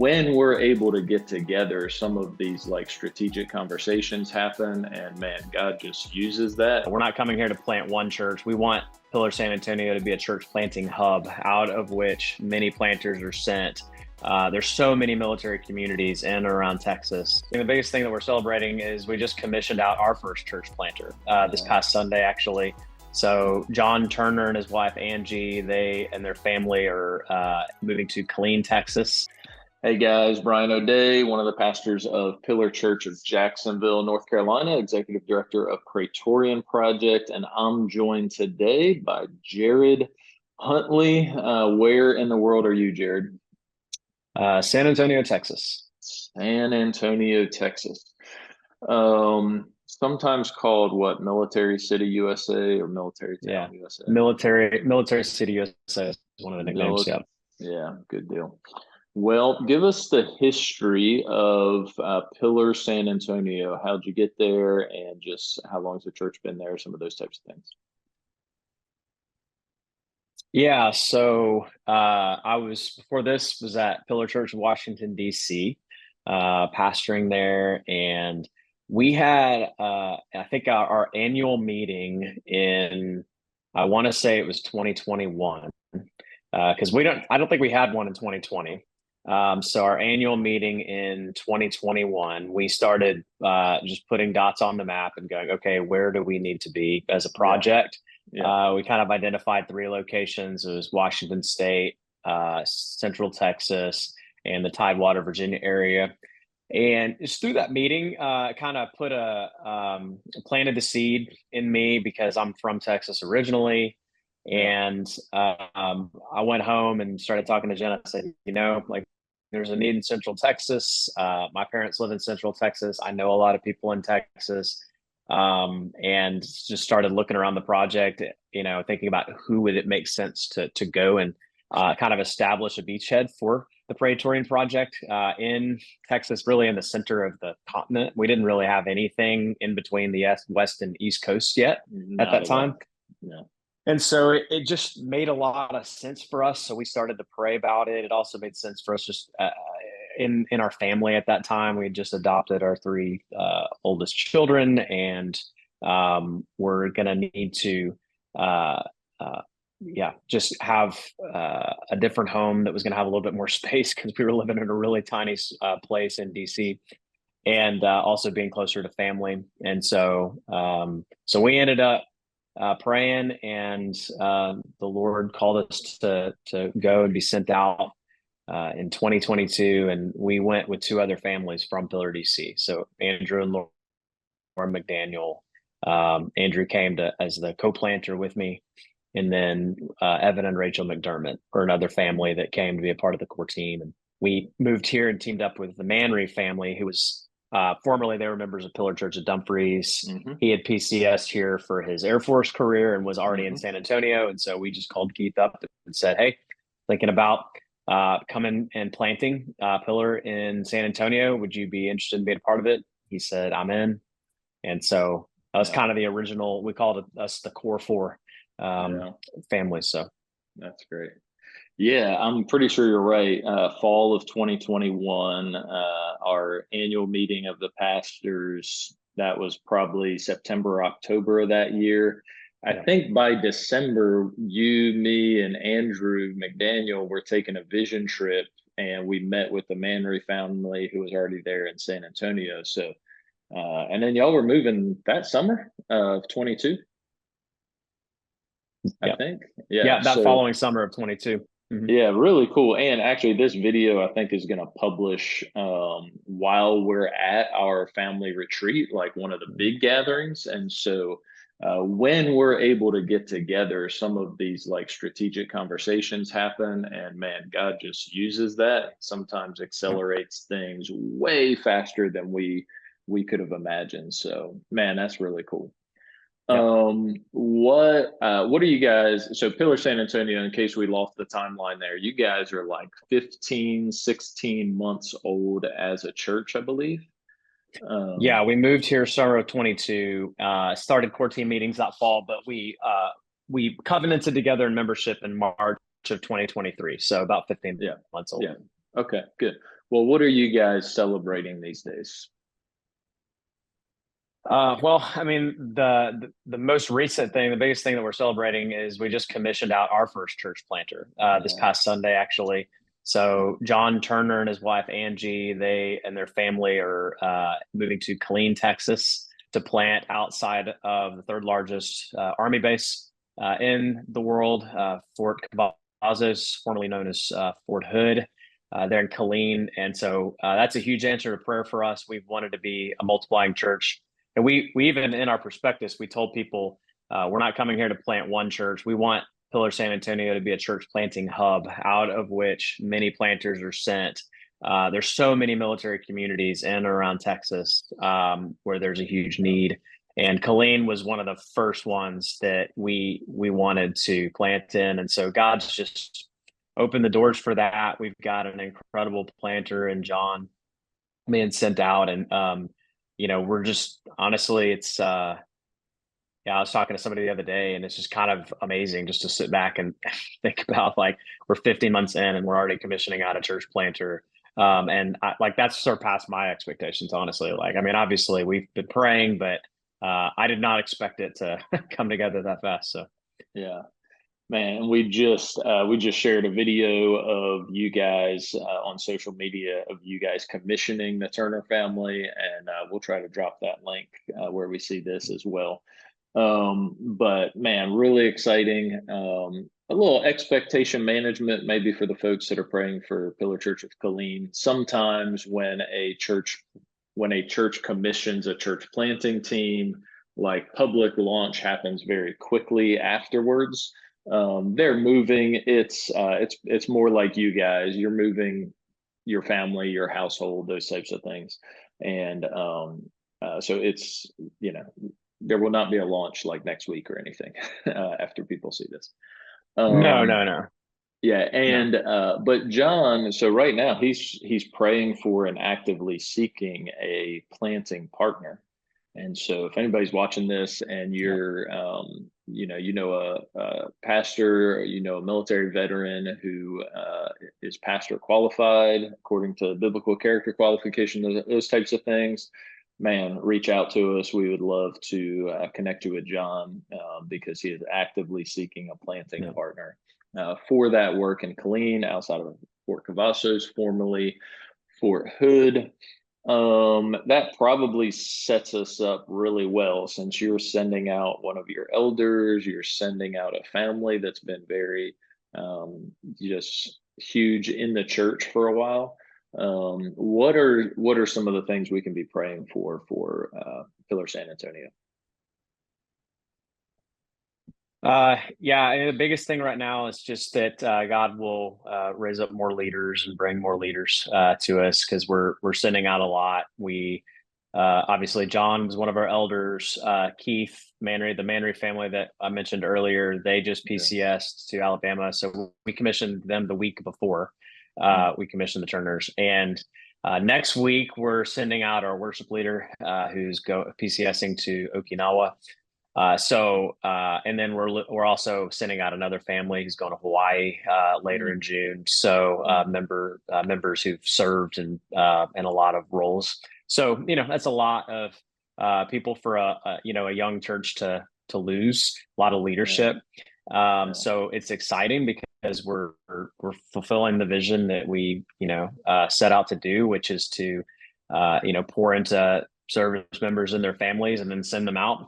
when we're able to get together, some of these like strategic conversations happen, and man, God just uses that. We're not coming here to plant one church. We want Pillar San Antonio to be a church planting hub out of which many planters are sent. There's so many military communities in and around Texas. And the biggest thing that we're celebrating is we just commissioned out our first church planter this past Sunday, actually. So John Turner and his wife, Angie, they and their family are moving to Killeen, Texas. Hey guys, Brian O'Day, one of the pastors of Pillar Church of Jacksonville, North Carolina, executive director of Praetorian Project, and I'm joined today by Jared Huntley. Where in the world are you, Jared? San Antonio, Texas. San Antonio, Texas. Sometimes called what? Military City, USA, or Military Town, USA? Military City, USA is one of the nicknames. Yeah, good deal. Well, give us the history of Pillar San Antonio. How'd you get there, and just how long has the church been there? Some of those types of things. Yeah, so before this was at Pillar Church of Washington, D.C., pastoring there, and we had I think our annual meeting in, I want to say it was 2021, because I don't think we had one in 2020. So our annual meeting in 2021, we started just putting dots on the map and going, okay, where do we need to be as a project? Yeah. We kind of identified 3 locations. It was Washington State, Central Texas, and the Tidewater, Virginia area. And just through that meeting, kind of planted the seed in me, because I'm from Texas originally. And I went home and started talking to Jen. I said, like, there's a need in Central Texas. My parents live in Central Texas. I know a lot of people in Texas. And just started looking around the project, thinking about who would it make sense to go and kind of establish a beachhead for the Praetorian Project in Texas, really in the center of the continent. We didn't really have anything in between the West and East Coast yet at that time. Yeah. And so it just made a lot of sense for us. So we started to pray about it. It also made sense for us just in our family at that time. We had just adopted our 3 oldest children, and we're going to need to just have a different home that was going to have a little bit more space, because we were living in a really tiny place in DC, and also being closer to family. And so we ended up praying, and the Lord called us to go and be sent out in 2022, and we went with 2 other families from Pillar DC. So Andrew and Lauren McDaniel. Andrew came as the co-planter with me, and then Evan and Rachel McDermott were another family that came to be a part of the core team. And we moved here and teamed up with the Manry family, who was formerly, they were members of Pillar Church of Dumfries. Mm-hmm. He had PCS here for his Air Force career and was already in San Antonio. And so we just called Keith up and said, hey, thinking about coming and planting Pillar in San Antonio. Would you be interested in being a part of it? He said, I'm in. And so that was kind of the original, we called us the core 4 families. So that's great. Yeah, I'm pretty sure you're right. Fall of 2021, our annual meeting of the pastors, that was probably September, October of that year. I think by December, you, me, and Andrew McDaniel were taking a vision trip, and we met with the Manry family, who was already there in San Antonio. So, and then y'all were moving that summer of 22, I think. Yeah, that following summer of 22. Mm-hmm. Yeah, really cool. And actually, this video, I think, is going to publish while we're at our family retreat, like one of the big gatherings. And so when we're able to get together, some of these like strategic conversations happen, and man, God just uses that. Sometimes accelerates things way faster than we could have imagined. So man, that's really cool. What are you guys, so Pillar San Antonio, in case we lost the timeline there, you guys are like 15, 16 months old as a church, I believe. Yeah, we moved here summer of 22, started core team meetings that fall, but we covenanted together in membership in March of 2023. So about 15 months old. Yeah. Okay, good. Well, what are you guys celebrating these days? Well, I mean, the most recent thing, the biggest thing that we're celebrating is we just commissioned out our first church planter this Yeah. past Sunday, actually. So John Turner and his wife Angie, they and their family are moving to Killeen, Texas, to plant outside of the third largest Army base in the world, Fort Cavazos, formerly known as Fort Hood. There in Killeen, and so that's a huge answer to prayer for us. We've wanted to be a multiplying church, and we even in our prospectus we told people we're not coming here to plant one church. We want Pillar San Antonio to be a church planting hub out of which many planters are sent. There's so many military communities in and around Texas where there's a huge need, and Killeen was one of the first ones that we wanted to plant in, and so God's just opened the doors for that. We've got an incredible planter in John being sent out, and we're just honestly, it's yeah, I was talking to somebody the other day, and it's just kind of amazing just to sit back and think about, like, we're 15 months in and we're already commissioning out a church planter. And like that's surpassed my expectations, honestly. Like, I mean, obviously we've been praying, but I did not expect it to come together that fast. So Yeah. Man, we just shared a video of you guys on social media of you guys commissioning the Turner family, and we'll try to drop that link where we see this as well. But man, really exciting. A little expectation management, maybe for the folks that are praying for Pillar Church of Killeen. Sometimes when a church commissions a church planting team, like public launch happens very quickly afterwards. They're moving. It's more like you guys. You're moving your family, your household, those types of things, and so it's there will not be a launch like next week or anything after people see this. no, Um, no, no, yeah, no. and but John, so right now he's praying for and actively seeking a planting partner. And so if anybody's watching this and Yeah, you're a pastor, a military veteran who is pastor qualified according to biblical character qualification, those types of things, man, reach out to us. We would love to connect you with John because he is actively seeking a planting no. partner for that work in Killeen, outside of Fort Cavazos, formerly Fort Hood. That probably sets us up really well, since you're sending out one of your elders, you're sending out a family that's been very just huge in the church for a while. What are some of the things we can be praying for Pillar San Antonio? Yeah, and the biggest thing right now is just that God will raise up more leaders and bring more leaders to us, because we're sending out a lot. We obviously John was one of our elders. Keith Manry, the Manry family that I mentioned earlier, they just Yeah. PCS to Alabama, so we commissioned them the week before Mm. we commissioned the Turners, and next week we're sending out our worship leader who's go PCSing to Okinawa. And then we're also sending out another family who's going to Hawaii later Mm. in June. So Mm. members who've served in a lot of roles. So that's a lot of people for a young church to lose. A lot of Yeah. leadership. Yeah. So it's exciting because we're fulfilling the vision that we set out to do, which is to pour into service members and their families, and then send them out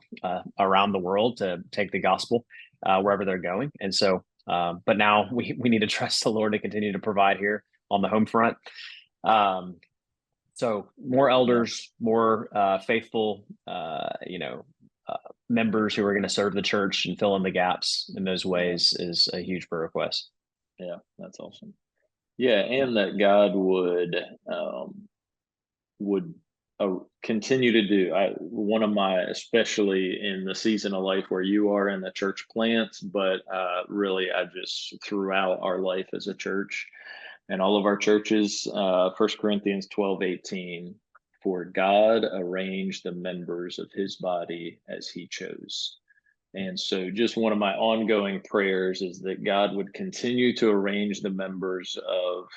around the world to take the gospel wherever they're going. And so, but now we need to trust the Lord to continue to provide here on the home front. So more Yeah. elders, more faithful, members who are going to serve the church and fill in the gaps in those Yeah. ways is a huge prayer request. Yeah. That's awesome. Yeah, Yeah. and that God would continue to do. One of my, especially in the season of life where you are in the church plants, but really, I just throughout our life as a church and all of our churches, 1 Corinthians 12:18, for God arranged the members of his body as he chose. And so, just one of my ongoing prayers is that God would continue to arrange the members of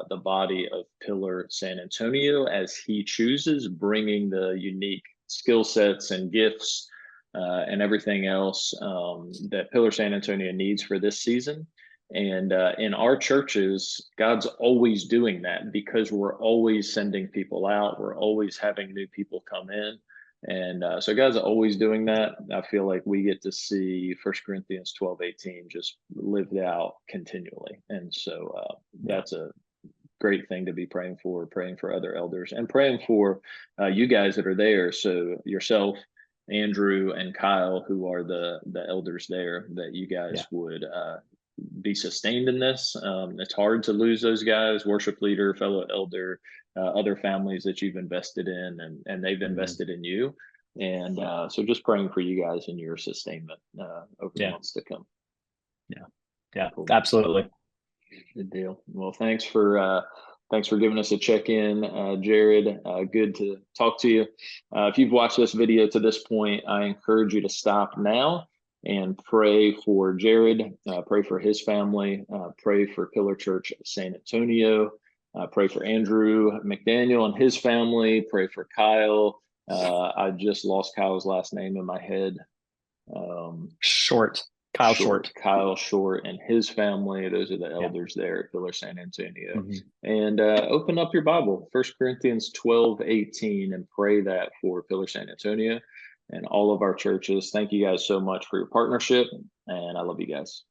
the body of Pillar San Antonio as He chooses, bringing the unique skill sets and gifts and everything else that Pillar San Antonio needs for this season. And in our churches, God's always doing that because we're always sending people out, we're always having new people come in. And so God's always doing that. I feel like we get to see 1 Corinthians 12:18 just lived out continually. And so that's a great thing to be praying for other elders and praying for you guys that are there. So yourself, Andrew, and Kyle, who are the elders there, that you guys Yeah. would be sustained in this. It's hard to lose those guys, worship leader, fellow elder, other families that you've invested in, and they've invested in you. And so just praying for you guys and your sustainment over the Yeah. months to come. Yeah, Cool. absolutely. Good deal. Well, thanks for giving us a check-in, Jared. Good to talk to you. If you've watched this video to this point, I encourage you to stop now and pray for Jared, pray for his family, pray for Pillar Church San Antonio, pray for Andrew McDaniel and his family, pray for Kyle. I just lost Kyle's last name in my head. Short. Kyle Short. Kyle Short and his family. Those are the Yeah. elders there at Pillar San Antonio. Mhm. And open up your Bible, 1 Corinthians 12:18, and pray that for Pillar San Antonio and all of our churches. Thank you guys so much for your partnership, and I love you guys.